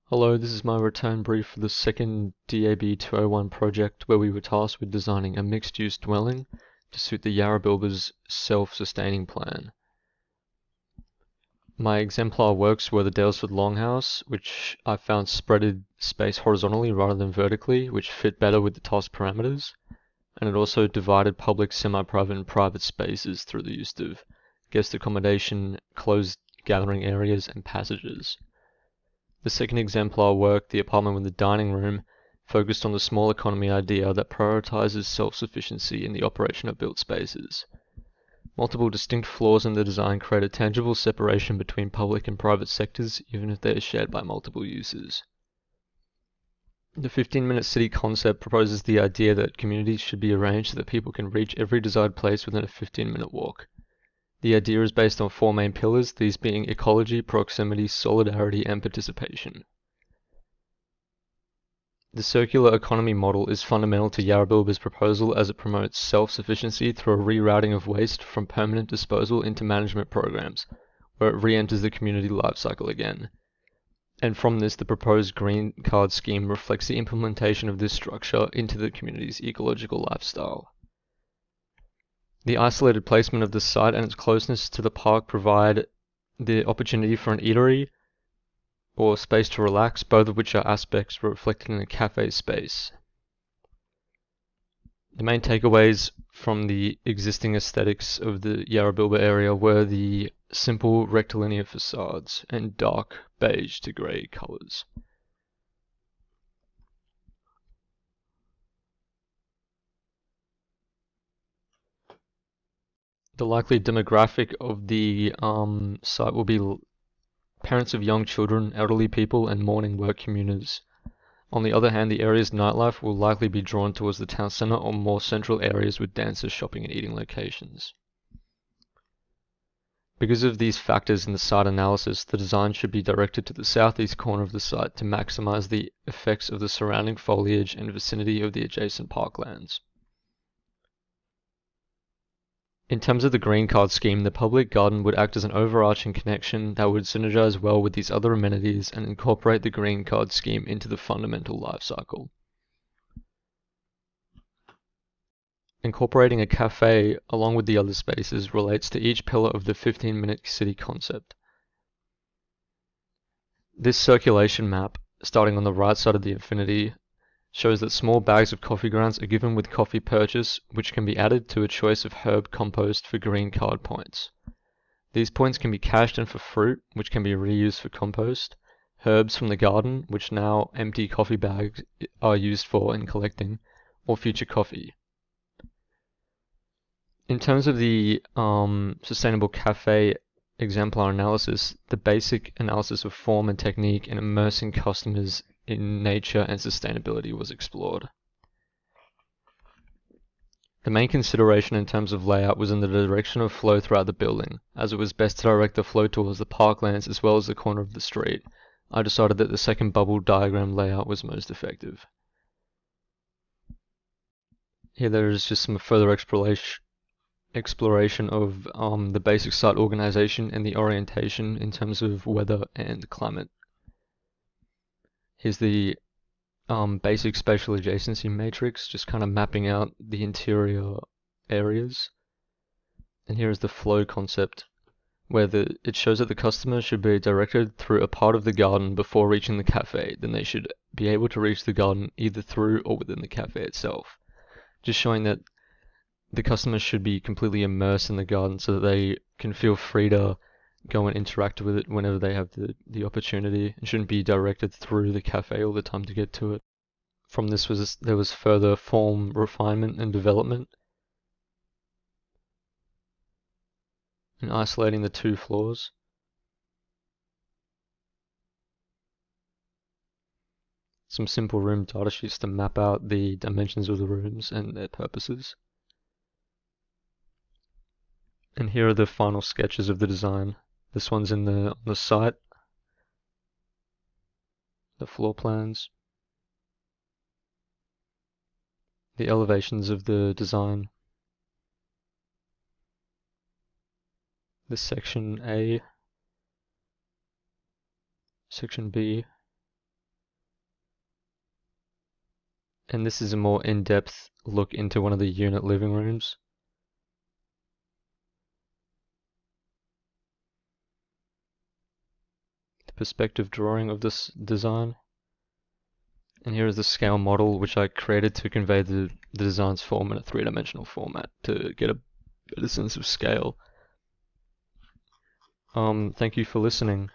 Hello, this is my return brief for the second DAB 201 project where we were tasked with designing a mixed-use dwelling to suit the Yarrabilba's self-sustaining plan. My exemplar works were the Daylesford Longhouse, which I found spreaded space horizontally rather than vertically, which fit better with the task parameters, and it also divided public, semi-private and private spaces through the use of guest accommodation, closed gathering areas and passages. The second exemplar work, the apartment with the dining room, focused on the small economy idea that prioritizes self-sufficiency in the operation of built spaces. Multiple distinct flaws in the design create a tangible separation between public and private sectors, even if they are shared by multiple users. The 15-minute city concept proposes the idea that communities should be arranged so that people can reach every desired place within a 15-minute walk. The idea is based on four main pillars, these being ecology, proximity, solidarity, and participation. The circular economy model is fundamental to Yarrabilba's proposal as it promotes self-sufficiency through a rerouting of waste from permanent disposal into management programs, where it re-enters the community life cycle again. And from this, the proposed green card scheme reflects the implementation of this structure into the community's ecological lifestyle. The isolated placement of the site and its closeness to the park provide the opportunity for an eatery or space to relax, both of which are aspects reflected in a cafe space. The main takeaways from the existing aesthetics of the Yarrabilba area were the simple rectilinear facades and dark beige to grey colours. The likely demographic of the site will be parents of young children, elderly people, and morning work commuters. On the other hand, the area's nightlife will likely be drawn towards the town centre or more central areas with denser shopping and eating locations. Because of these factors in the site analysis, the design should be directed to the southeast corner of the site to maximise the effects of the surrounding foliage and vicinity of the adjacent parklands. In terms of the green card scheme, the public garden would act as an overarching connection that would synergize well with these other amenities and incorporate the green card scheme into the fundamental life cycle. Incorporating a cafe along with the other spaces relates to each pillar of the 15-minute city concept. This circulation map, starting on the right side of the infinity, shows that small bags of coffee grounds are given with coffee purchase, which can be added to a choice of herb compost for green card points. These points can be cashed in for fruit, which can be reused for compost, herbs from the garden, which now empty coffee bags are used for in collecting, or future coffee. In terms of the sustainable cafe exemplar analysis, the basic analysis of form and technique and immersing customers in nature and sustainability was explored. The main consideration in terms of layout was in the direction of flow throughout the building, as it was best to direct the flow towards the parklands as well as the corner of the street. I decided that the second bubble diagram layout was most effective. Here there is just some further exploration of the basic site organization and the orientation in terms of weather and climate. Here's the basic spatial adjacency matrix, just kind of mapping out the interior areas. And here is the flow concept, where it shows that the customer should be directed through a part of the garden before reaching the cafe. Then they should be able to reach the garden either through or within the cafe itself. Just showing that the customer should be completely immersed in the garden so that they can feel free to go and interact with it whenever they have the opportunity, and shouldn't be directed through the cafe all the time to get to it. From this there was further form refinement and development, and isolating the two floors. Some simple room data sheets to map out the dimensions of the rooms and their purposes. And here are the final sketches of the design. This one's on the site, the floor plans, the elevations of the design, the section A, section B, And this is a more in-depth look into one of the unit living rooms. The perspective drawing of this design. And here is the scale model which I created to convey the design's form in a three-dimensional format to get a better sense of scale. Thank you for listening.